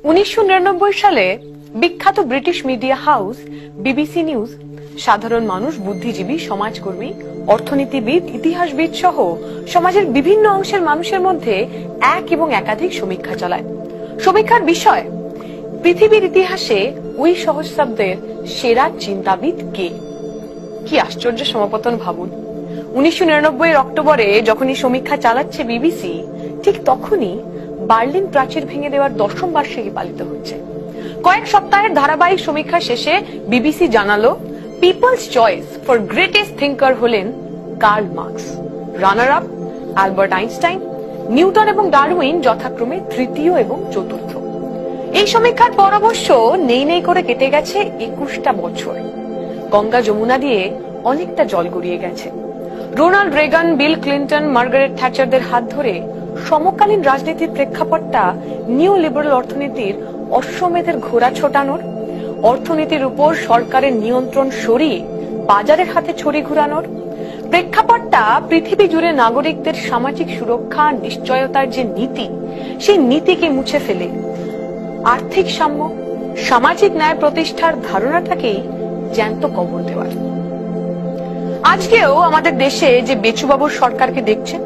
1999 সালে বিখ্যাত British media house BBC news সাধারণ মানুষ, বুদ্ধিজীবী, সমাজকর্মী, অর্থনীতিবিদ, ইতিহাসবিদ সহ সমাজের বিভিন্ন অংশের মানুষের মধ্যে এক এবং একাধিক সমীক্ষা চালায়। সমীক্ষার বিষয়, পৃথিবীর ইতিহাসে ওই সহস্রাব্দের সেরা চিন্তাবিদ কে। কি আশ্চর্য সমাপতন ভাবুন। 1999 অক্টোবরে যখন এই সমীক্ষা চালাচ্ছে বিবিসি, ঠিক তখনই বার্লিন প্রাচীর ভেঙে দেওয়ার 10ম বার্ষিকী পালিত হচ্ছে। কয়েক সপ্তাহের ধারাবাহিক সমীক্ষা শেষে বিবিসি জানালো, people's choice for greatest thinker হলেন Karl Marx, runner up Albert Einstein, Newton এবং ডারউইন যথাক্রমে তৃতীয় এবং চতুর্থ। এই সমীক্ষার পর অবশ্য নেই নেই করে কেটে গেছে 21টা বছর। গঙ্গা যমুনা দিয়ে অনেকটা জল গড়িয়ে গেছে। Ronald Reagan, Bill Clinton, Margaret থ্যাচারদের হাত ধরে সমকালীন রাজনীতির প্রেক্ষাপটটা নিউ লিবারেল অর্থনীতির অশ্বমেধের ঘোড়া ছোটানোর, অর্থনীতির উপর সরকারের নিয়ন্ত্রণ সরিয়ে বাজারের হাতে ছড়ি ঘুরানোর প্রেক্ষাপটটা পৃথিবী জুড়ে নাগরিকদের সামাজিক সুরক্ষা নিশ্চয়তার যে নীতি, সেই নীতিকে মুছে ফেলে আর্থিক সাম্য, সামাজিক ন্যায় প্রতিষ্ঠার ধারণাটাকেই জ্যান্ত কবর দেওয়ার। আজকেও আমাদের দেশে যে বেচুবাবুর সরকারকে দেখছেন,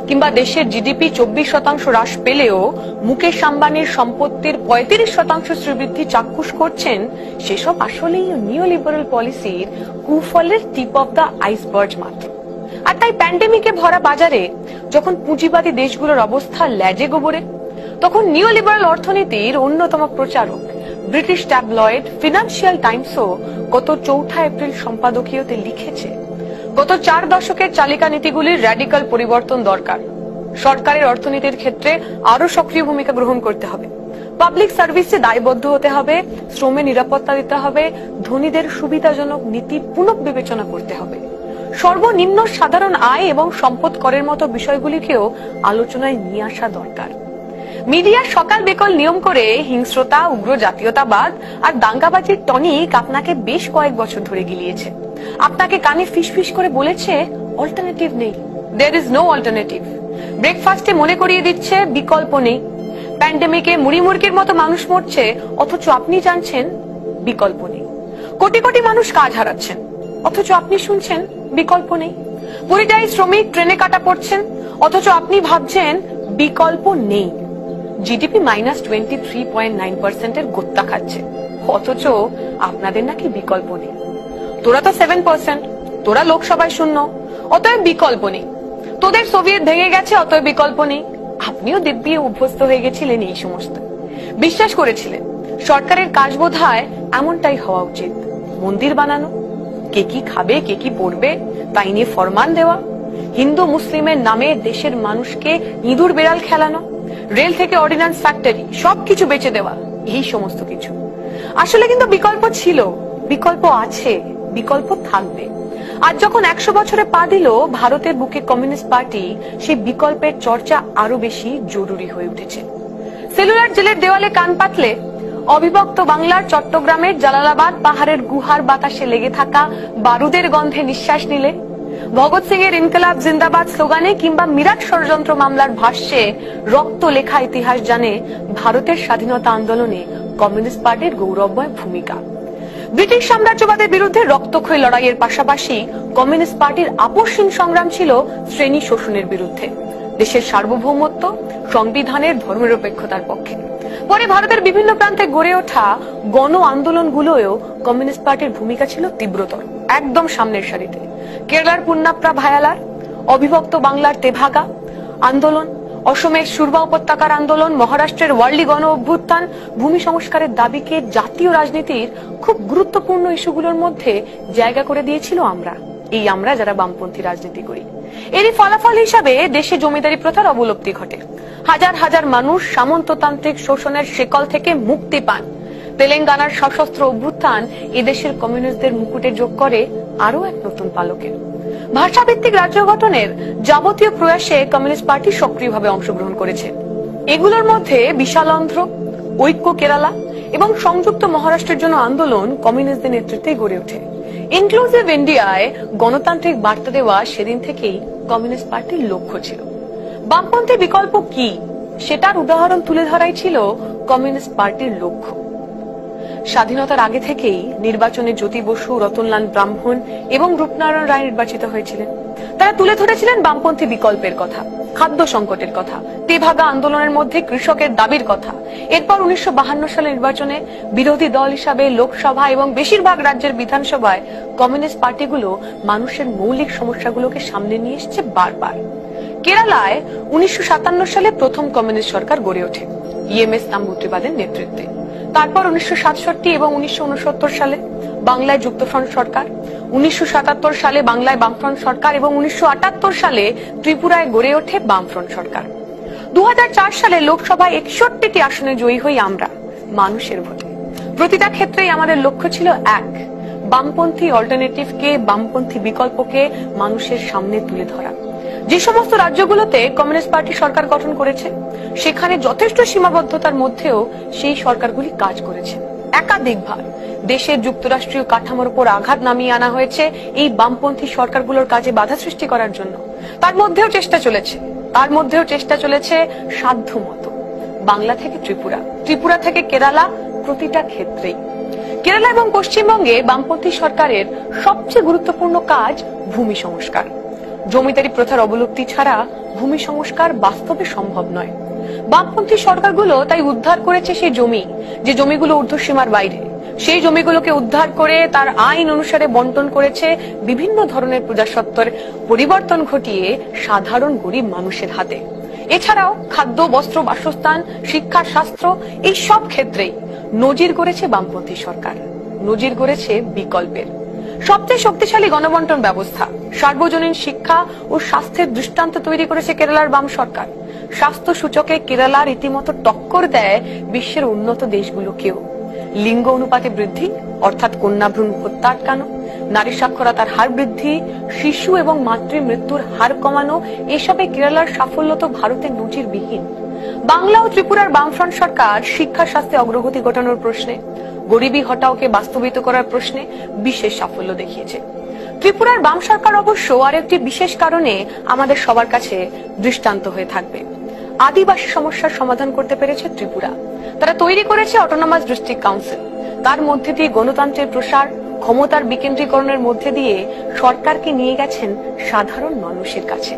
কিংবা দেশের জিডিপি 24% হ্রাস পেলেও মুকেশ আম্বানির সম্পত্তির 35% শ্রীবৃদ্ধি চাক্ষুষ করছেন, সেসব আসলেই নিও লিবারেল পলিসির কুফলের টিপ অফ দ্য আইসবার্গ মাত্র। আর তাই প্যান্ডেমিকে ভরা বাজারে যখন পুঁজিবাদী দেশগুলোর অবস্থা ল্যাজে গোবরে, তখন নিও লিবারেল অর্থনীতির অন্যতম প্রচারক ব্রিটিশ ট্যাবলয়েড ফিনান্সিয়াল টাইমসও গত 4 এপ্রিল সম্পাদকীয়তে লিখেছে, গত 4 দশকের চালিকা নীতিগুলির র্যাডিক্যাল পরিবর্তন দরকার। সরকারের অর্থনীতির ক্ষেত্রে আরো সক্রিয় ভূমিকা গ্রহণ করতে হবে, পাবলিক সার্ভিসে দায়বদ্ধ হতে হবে, শ্রমে নিরাপত্তা দিতে হবে, ধনীদের সুবিধাজনক নীতি পুনঃবিবেচনা করতে হবে, সর্বনিম্ন সাধারণ আয় এবং সম্পদ করের মতো বিষয়গুলিকেও আলোচনায় নিয়ে আসা দরকার। মিডিয়া সকাল বিকল নিয়ম করে হিংস্রতা, উগ্র জাতীয়তাবাদ আর দাঙ্গাবাজির টনিক আপনাকে বেশ কয়েক বছর ধরে গিলিয়েছে। আপনাকে কানে ফিসফিস করে বলেছে অল্টারনেটিভ নেই, দেয়ার ইজ নো অল্টারনেটিভ। ব্রেকফাস্টে মনে করিয়ে দিচ্ছে বিকল্প নেই। প্যান্ডেমিকে মুড়ি মুরগির মতো মানুষ মরছে, অথচ আপনি জানছেন বিকল্প নেই। কোটি কোটি মানুষ কাজ হারাচ্ছেন, অথচ আপনি শুনছেন বিকল্প নেই। পরিযায়ী শ্রমিক ট্রেনে কাটা পড়ছেন, অথচ আপনি ভাবছেন বিকল্প নেই। জিডিপি -23.9% এর গোত্তা খাচ্ছে, অথচ আপনাদের নাকি বিকল্প নেই। তোরা তো 7%, তোরা লোকসভায় শূন্য, অতএব বিকল্প নেই। তোদের সোভিয়েত ভেঙে গেছে, অতএব বিকল্প নেই। আপনিও দিব্যি অভ্যস্ত হয়ে গেছিলেন এই সমস্ত। বিশ্বাস করেছিলেন সরকারের কাজ বোধহয় এমনটাই হওয়া উচিত, মন্দির বানানো, কে কি খাবে, কে কি পড়বে তাই নিয়ে ফরমান দেওয়া, হিন্দু মুসলিমের নামে দেশের মানুষকে ইঁদুর বেড়াল খেলানো, রেল থেকে অর্ডিন্যান্স ফ্যাক্টরি সবকিছু বেচে দেওয়া, এই সমস্ত কিছু। আসলে কিন্তু বিকল্প ছিল, বিকল্প আছে, বিকল্প থাকবে। আজ যখন 100 বছরে পা দিল ভারতের বুকে কমিউনিস্ট পার্টি, সেই বিকল্পের চর্চা আরো বেশি জরুরি হয়ে উঠেছে। সেলুলার জেলের দেওয়ালে কান পাতলে, অবিভক্ত বাংলার চট্টগ্রামের জালালাবাদ পাহাড়ের গুহার বাতাসে লেগে থাকা বারুদের গন্ধে নিঃশ্বাস নিলে, ভগৎ সিং এর ইনকলাব জিন্দাবাদ স্লোগানে কিংবা মিরাট ষড়যন্ত্র মামলার ভাষ্যে রক্ত লেখা ইতিহাস জানে ভারতের স্বাধীনতা আন্দোলনে কমিউনিস্ট পার্টির গৌরবময় ভূমিকা। ব্রিটিশ সাম্রাজ্যবাদের বিরুদ্ধে রক্তক্ষয়ী লড়াইয়ের পাশাপাশি কমিউনিস্ট পার্টির আপসহীন সংগ্রাম ছিল শ্রেণী শোষণের বিরুদ্ধে, দেশের সার্বভৌমত্ব, সংবিধানের ধর্মনিরপেক্ষতার পক্ষে। পরে ভারতের বিভিন্ন প্রান্তে গড়ে ওঠা গণ আন্দোলনগুলোও কমিউনিস্ট পার্টির ভূমিকা ছিল তীব্রতর, একদম সামনের সারিতে। কেরালার পুন্নাপ্রা ভায়ালার, অবিভক্ত বাংলার তেভাগা আন্দোলন, অসমের সুরমা উপত্যকার আন্দোলন, মহারাষ্ট্রের ওয়ার্লি গণ অভ্যুত্থান, ভূমি সংস্কারের দাবিকে জাতীয় রাজনীতির খুব গুরুত্বপূর্ণ ইস্যুগুলোর মধ্যে জায়গা করে দিয়েছিল আমরা যারা বামপন্থী রাজনীতি করি। এরই ফলাফল হিসাবে দেশে জমিদারি প্রথার অবলুপ্তি ঘটে, হাজার হাজার মানুষ সামন্ততান্ত্রিক শোষণের শেকল থেকে মুক্তি পান। তেলেঙ্গানার সশস্ত্র অভ্যুত্থান এদেশের কমিউনিস্টদের মুকুটে যোগ করে আরো এক নতুন পালকে। ভাষাভিত্তিক রাজ্য গঠনের যাবতীয় প্রয়াসে কমিউনিস্ট পার্টি সক্রিয়ভাবে অংশগ্রহণ করেছে। এগুলোর মধ্যে বিশালন্ধ্র, ঐক্য কেরালা এবং সংযুক্ত মহারাষ্ট্রের জন্য আন্দোলন কমিউনিস্টদের নেতৃত্বে গড়ে ওঠে। ইনক্লুসিভ ইন্ডিয়ায় গণতান্ত্রিক বার্তা দেওয়া সেদিন থেকেই কমিউনিস্ট পার্টির লক্ষ্য ছিল। বামপন্থী বিকল্প কি সেটার উদাহরণ তুলে ধরাই ছিল কমিউনিস্ট পার্টির লক্ষ্য। স্বাধীনতার আগে থেকেই নির্বাচনে জ্যোতি বসু, রতনলাল ব্রাহ্মণ এবং রূপনারায়ণ রায় নির্বাচিত হয়েছিলেন। তারা তুলে ধরেছিলেন বামপন্থী বিকল্পের কথা, খাদ্য সংকটের কথা, তেভাগা আন্দোলনের মধ্যে কৃষকের দাবির কথা। এরপর 1952 সালে নির্বাচনে বিরোধী দল হিসাবে লোকসভা এবং বেশিরভাগ রাজ্যের বিধানসভায় কমিউনিস্ট পার্টিগুলো মানুষের মৌলিক সমস্যাগুলোকে সামনে নিয়ে এসেছে বারবার। কেরালায় 1957 সালে প্রথম কমিউনিস্ট সরকার গড়ে ওঠে ইএমএস নাম্বুতিরিপাদের নেতৃত্বে। তারপর 1967 এবং 1969 সালে বাংলায় যুক্তফ্রন্ট সরকার, 1977 সালে বাংলায় বামফ্রন্ট সরকার এবং 1978 সালে ত্রিপুরায় গড়ে ওঠে বামফ্রন্ট সরকার। 2004 সালে লোকসভায় 61টি আসনে জয়ী হই আমরা মানুষের ভোটে। প্রতিটা ক্ষেত্রেই আমাদের লক্ষ্য ছিল এক, বামপন্থী অল্টারনেটিভকে, বামপন্থী বিকল্পকে মানুষের সামনে তুলে ধরা। যে সমস্ত রাজ্যগুলোতে কমিউনিস্ট পার্টি সরকার গঠন করেছে সেখানে যথেষ্ট সীমাবদ্ধতার মধ্যেও সেই সরকারগুলি কাজ করেছে। একাধিকবার দেশের যুক্তরাষ্ট্রীয় কাঠামোর উপর আঘাত নামিয়ে আনা হয়েছে এই বামপন্থী সরকারগুলোর কাজে বাধা সৃষ্টি করার জন্য। তার মধ্যেও চেষ্টা চলেছে সাধ্যমতো। বাংলা থেকে ত্রিপুরা, ত্রিপুরা থেকে কেরালা, প্রতিটা ক্ষেত্রেই। কেরালা এবং পশ্চিমবঙ্গে বামপন্থী সরকারের সবচেয়ে গুরুত্বপূর্ণ কাজ ভূমি সংস্কার। জমিদারি প্রথার অবলুপ্তি ছাড়া ভূমি সংস্কার বাস্তবে সম্ভব নয়। বামপন্থী সরকারগুলো তাই উদ্ধার করেছে সেই জমি, যে জমিগুলো ঊর্ধ্বসীমার বাইরে। সেই জমিগুলোকে উদ্ধার করে তার আইন অনুসারে বন্টন করেছে বিভিন্ন ধরনের প্রজাস্বত্বের পরিবর্তন ঘটিয়ে সাধারণ গরিব মানুষের হাতে। এছাড়াও খাদ্য, বস্ত্র, বাসস্থান, শিক্ষা, স্বাস্থ্য এই সব ক্ষেত্রেই নজির গড়েছে বামপন্থী সরকার, নজির গড়েছে বিকল্পের। সবচেয়ে শক্তিশালী গণবন্টন ব্যবস্থা, সার্বজনীন শিক্ষা ও স্বাস্থ্যের দৃষ্টান্ত তৈরি করেছে কেরালার বাম সরকার। স্বাস্থ্য সূচকে কেরালা রীতিমতো টক্কর দেয় বিশ্বের উন্নত দেশগুলোকেও। লিঙ্গ অনুপাতে বৃদ্ধি, অর্থাৎ কন্যাভ্রূণ হত্যা আটকানো, নারী সাক্ষরতার হার বৃদ্ধি, শিশু এবং মাতৃ মৃত্যুর হার কমানো, এসবে কেরালার সাফল্য তো ভারতের নজিরবিহীন। বাংলা ও ত্রিপুরার বামফ্রন্ট সরকার শিক্ষা, স্বাস্থ্যে অগ্রগতি ঘটানোর প্রশ্নে, গরিবী হটাওকে বাস্তবায়িত করার প্রশ্নে বিশেষ সাফল্য দেখিয়েছে। ত্রিপুরার বাম সরকার অবশ্য আরেকটি বিশেষ কারণে আমাদের সবার কাছে দৃষ্টান্ত হয়ে থাকবে। আদিবাসী সমস্যার সমাধান করতে পেরেছে ত্রিপুরা। তারা তৈরি করেছে অটোনমাস ডিস্ট্রিক্ট কাউন্সিল। তার মধ্যে দিয়ে গণতন্ত্রের প্রসার, ক্ষমতার বিকেন্দ্রীকরণের মধ্যে দিয়ে সরকারকে নিয়ে গেছেন সাধারণ মানুষের কাছে।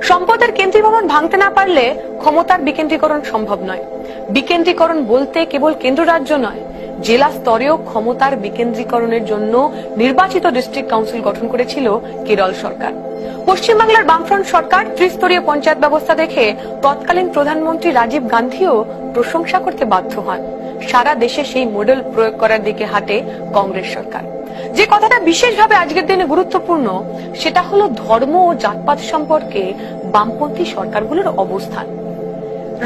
সম্পদের কেন্দ্রীভবন ভাঙতে না পারলে ক্ষমতার বিকেন্দ্রীকরণ সম্ভব নয়। বিকেন্দ্রীকরণ বলতে কেবল কেন্দ্র রাজ্য নয়, জেলা স্তরেও ক্ষমতার বিকেন্দ্রীকরণের জন্য নির্বাচিত ডিস্ট্রিক্ট কাউন্সিল গঠন করেছিল কেরল সরকার। পশ্চিমবাংলার বামফ্রন্ট সরকার ত্রিস্তরীয় পঞ্চায়েত ব্যবস্থা দেখে তৎকালীন প্রধানমন্ত্রী রাজীব গান্ধীও প্রশংসা করতে বাধ্য হন। সারা দেশে সেই মডেল প্রয়োগ করার দিকে হাঁটে কংগ্রেস সরকার। যে কথাটা বিশেষভাবে আজকের দিনে গুরুত্বপূর্ণ সেটা হলো ধর্ম ও জাতপাত সম্পর্কে বামপন্থী সরকারগুলোর অবস্থান।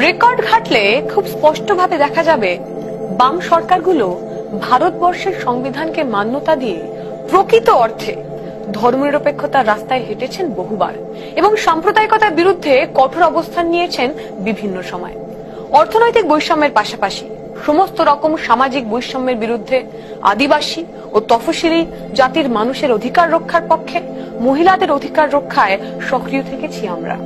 রেকর্ড ঘাটলে খুব স্পষ্টভাবে দেখা যাবে বাম সরকারগুলো ভারতবর্ষের সংবিধানকে মান্যতা দিয়ে প্রকৃত অর্থে ধর্মনিরপেক্ষতার রাস্তায় হেঁটেছেন বহুবার এবং সাম্প্রদায়িকতার বিরুদ্ধে কঠোর অবস্থান নিয়েছেন বিভিন্ন সময়। অর্থনৈতিক বৈষম্যের পাশাপাশি সমস্ত রকম সামাজিক বৈষম্যের বিরুদ্ধে, আদিবাসী ও তফসিলি জাতির মানুষের অধিকার রক্ষার পক্ষে, মহিলাদের অধিকার রক্ষায় সক্রিয় থেকেছি আমরা।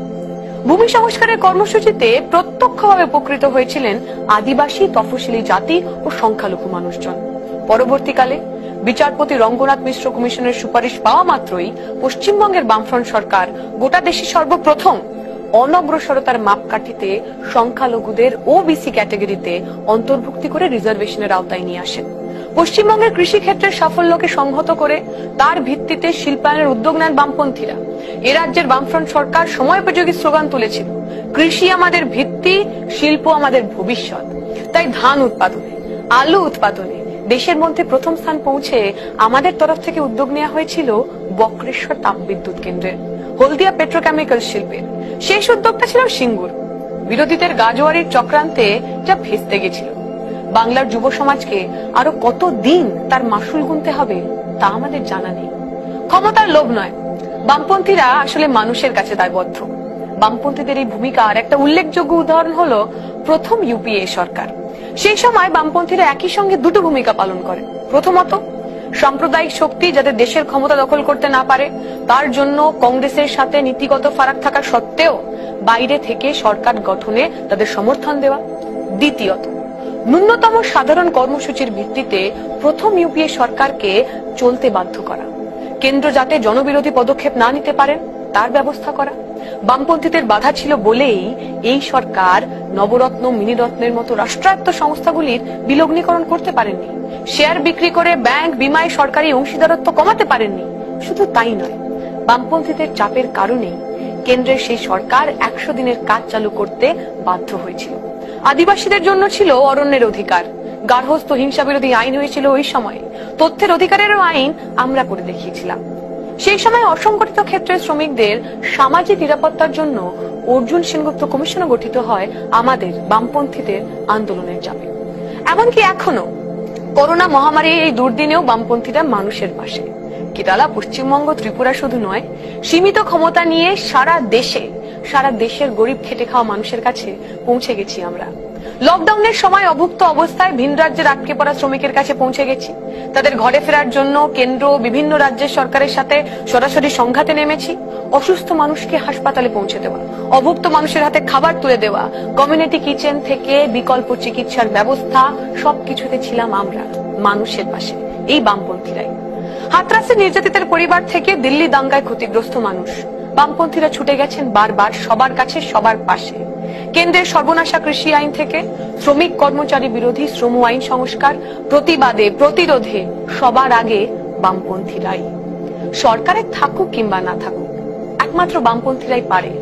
ভূমি সংস্কারের কর্মসূচিতে প্রত্যক্ষভাবে উপকৃত হয়েছিলেন আদিবাসী, তফসিলি জাতি ও সংখ্যালঘু মানুষজন। পরবর্তীকালে বিচারপতি রঙ্গনাথ মিশ্র কমিশনের সুপারিশ পাওয়া মাত্রই পশ্চিমবঙ্গের বামফ্রন্ট সরকার গোটা দেশে সর্বপ্রথম অনগ্রসরতার মাপকাঠিতে সংখ্যালঘুদের ওবিসি ক্যাটাগরিতে অন্তর্ভুক্তি করে রিজার্ভেশনের আওতায় নিয়ে আসেন। পশ্চিমবঙ্গের কৃষি ক্ষেত্রের সাফল্যকে সংহত করে তার ভিত্তিতে শিল্পায়নের উদ্যোগ নেন বামপন্থীরা। এ রাজ্যের বামফ্রন্ট সরকার সময়োপযোগী স্লোগান তুলেছিল, কৃষি আমাদের ভিত্তি, শিল্প আমাদের ভবিষ্যৎ। তাই ধান উৎপাদনে, আলু উৎপাদনে দেশের মধ্যে প্রথম স্থান পৌঁছে আমাদের তরফ থেকে উদ্যোগ নেওয়া হয়েছিল বক্রেশ্বর তাপবিদ্যুৎ কেন্দ্রের, হলদিয়া পেট্রোকেমিক্যাল শিল্পের। শেষ উদ্যোগটা ছিল সিঙ্গুর। বিরোধীদের গাজোয়ারির চক্রান্তে যা ভেস্তে গেছিল। বাংলার যুব সমাজকে আরো কত দিন তার মাসুল গুনতে হবে তা আমাদের জানা নেই। ক্ষমতার লোভ নয়, বামপন্থীরা আসলে মানুষের কাছে দায়বদ্ধ। বামপন্থীদের এই ভূমিকার একটা উল্লেখযোগ্য উদাহরণ হলো প্রথম ইউপিএ সরকার। সেই সময় বামপন্থীরা একই সঙ্গে দুটো ভূমিকা পালন করে। প্রথমত, সাম্প্রদায়িক শক্তি যাতে দেশের ক্ষমতা দখল করতে না পারে, তার জন্য কংগ্রেসের সাথে নীতিগত ফারাক থাকা সত্ত্বেও বাইরে থেকে সরকার গঠনে তাদের সমর্থন দেওয়া। দ্বিতীয়ত, ন্যূনতম সাধারণ কর্মসূচির ভিত্তিতে প্রথম ইউপিএ সরকারকে চলতে বাধ্য করা, কেন্দ্র যাতে জনবিরোধী পদক্ষেপ না নিতে পারেন তার ব্যবস্থা করা। বামপন্থীদের বাধা ছিল বলেই এই সরকার নবরত্ন, মিনিরত্নের মতো রাষ্ট্রায়ত্ত সংস্থাগুলির বিলগ্নীকরণ করতে পারেননি, শেয়ার বিক্রি করে ব্যাংক, বিমায় সরকারি অংশীদারত্ব কমাতে পারেননি। শুধু তাই নয়, বামপন্থীদের চাপের কারণেই কেন্দ্রের সেই সরকার 100 দিনের কাজ চালু করতে বাধ্য হয়েছিল। আদিবাসীদের জন্য ছিল অরণ্যের অধিকার, গার্হস্থ্য হিংসা বিরোধী আইন হয়েছিল ওই সময়ে, তথ্যের অধিকারেরও আইন আমরা করে দেখিয়েছিলাম। সেই সময় অসংগঠিত ক্ষেত্রের শ্রমিকদের সামাজিক নিরাপত্তার জন্য অর্জুন সেনগুপ্ত কমিশনও গঠিত হয় আমাদের বামপন্থীদের আন্দোলনের চাপে। এমনকি এখনো করোনা মহামারী এই দুর্দিনেও বামপন্থীরা মানুষের পাশে। কেরালা, পশ্চিমবঙ্গ, ত্রিপুরা শুধু নয়, সীমিত ক্ষমতা নিয়ে সারা দেশের গরিব খেটে খাওয়া মানুষের কাছে পৌঁছে গেছি আমরা। লকডাউনের সময় অভুক্ত অবস্থায় ভিন রাজ্যের আটকে পড়া শ্রমিকের কাছে পৌঁছে গেছি। তাদের ঘরে ফেরার জন্য কেন্দ্র, বিভিন্ন রাজ্যের সরকারের সাথে সরাসরি সংঘাতে নেমেছি। অসুস্থ মানুষকে হাসপাতালে পৌঁছে দেওয়া, অভুক্ত মানুষের হাতে খাবার তুলে দেওয়া, কমিউনিটি কিচেন থেকে বিকল্প চিকিৎসার ব্যবস্থা, সবকিছুতে ছিলাম আমরা মানুষের পাশে, এই বামপন্থীরাই। হাতরাসে নির্যাতিতের পরিবার থেকে দিল্লি দাঙ্গায় ক্ষতিগ্রস্ত মানুষ, বামপন্থীরা ছুটে গেছেন বারবার সবার কাছে, সবার পাশে। কেন্দ্রের সর্বনাশা কৃষি আইন থেকে শ্রমিক কর্মচারী বিরোধী শ্রম আইন সংস্কার, প্রতিবাদে, প্রতিরোধে সবার আগে বামপন্থীরাই। সরকারে থাকুক কিংবা না থাকুক, একমাত্র বামপন্থীরাই পারে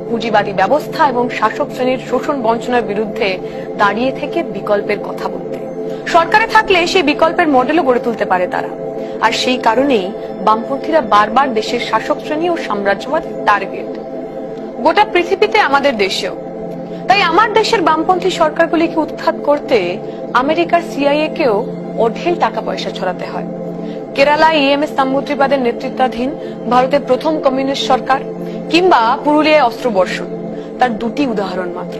পুঁজিবাদী ব্যবস্থা এবং শাসক শ্রেণীর শোষণ বঞ্চনার বিরুদ্ধে দাঁড়িয়ে থেকে বিকল্পের কথা বলতে। সরকারে থাকলে সেই বিকল্পের মডেলও গড়ে তুলতে পারে তারা। আর সেই কারণেই বামপন্থীরা বারবার দেশের শাসক শ্রেণী ও সাম্রাজ্যবাদের টার্গেট, গোটা পৃথিবীতে, আমাদের দেশেও। তাই আমার দেশের বামপন্থী সরকারগুলিকে উৎখাত করতে আমেরিকার সিআইএ কেও অঢেল টাকা পয়সা ছড়াতে হয়। কেরালায় ইএমএস নাম্বুদ্রিপাদের নেতৃত্বাধীন ভারতের প্রথম কমিউনিস্ট সরকার, কিংবা পুরুলিয়ায় অস্ত্রবর্ষণ, তার দুটি উদাহরণ মাত্র।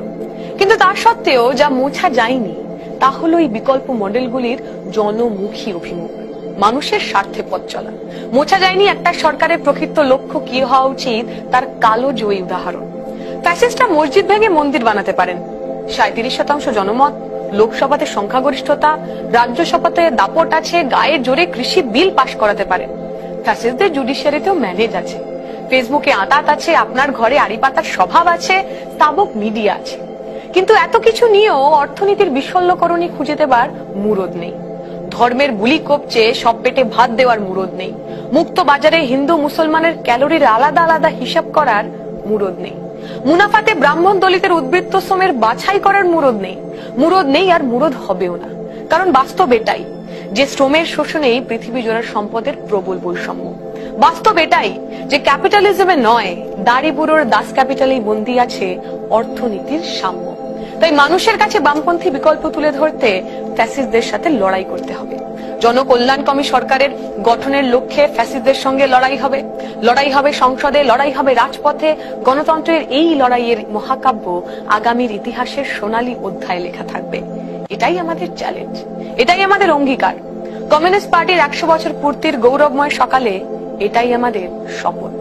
কিন্তু তা সত্ত্বেও যা মোছা যায়নি তা হলো এই বিকল্প মডেলগুলির জনমুখী অভিমুখ, মানুষের স্বার্থে পথ চলা। মোছা যায়নি একটা সরকারের প্রকৃত লক্ষ্য কি হওয়া উচিত তার কালো জয়ী উদাহরণ। ফ্যাসিস্টরা মসজিদ ভেঙে মন্দির বানাতে পারেন, 37% জনমত, লোকসভাতে সংখ্যাগরিষ্ঠতা, রাজ্যসভাতে দাপট আছে, গায়ের জোরে কৃষি বিল পাশ করাতে পারেন। ফ্যাসিস্টদের জুডিশিয়ারিতেও ম্যানেজ আছে, ফেসবুকে আঁতাত আছে, আপনার ঘরে আড়ি পাতার স্বভাব আছে, স্থাবক মিডিয়া আছে। কিন্তু এত কিছু নিয়েও অর্থনীতির বিশল্যকরণী খুঁজে দেবার মুরদ নেই। ধর্মের বুলি কপচে সব পেটে ভাত দেওয়ার মুরদ নেই। মুক্ত বাজারে হিন্দু মুসলমানের ক্যালোরির আলাদা আলাদা হিসাব করার মুরদ নেই। মুনাফাতে ব্রাহ্মণ দলিতের উদ্বৃত্ত শ্রমের বাছাই করার মুরদ নেই আর মুরদ হবেও না। কারণ বাস্তব এটাই যে শ্রমের শোষণেই পৃথিবী জোড়ার সম্পদের প্রবল বৈষম্য। বাস্তব এটাই যে ক্যাপিটালিজমে নয়, দাড়ি বুড়োর দাস ক্যাপিটালেই বন্দী আছে অর্থনীতির সাম্য। তাই মানুষের কাছে বামপন্থী বিকল্প তুলে ধরতে ফ্যাসিস্টদের সাথে লড়াই করতে হবে। জনকল্যাণকামী সরকারের গঠনের লক্ষ্যে ফ্যাসিস্টদের সঙ্গে লড়াই হবে সংসদে, লড়াই হবে রাজপথে। গণতন্ত্রের এই লড়াইয়ের মহাকাব্য আগামীর ইতিহাসের সোনালী অধ্যায়ে লেখা থাকবে। এটাই আমাদের চ্যালেঞ্জ, এটাই আমাদের অঙ্গীকার। কমিউনিস্ট পার্টির 100 বছর পূর্তির গৌরবময় সকালে এটাই আমাদের শপথ।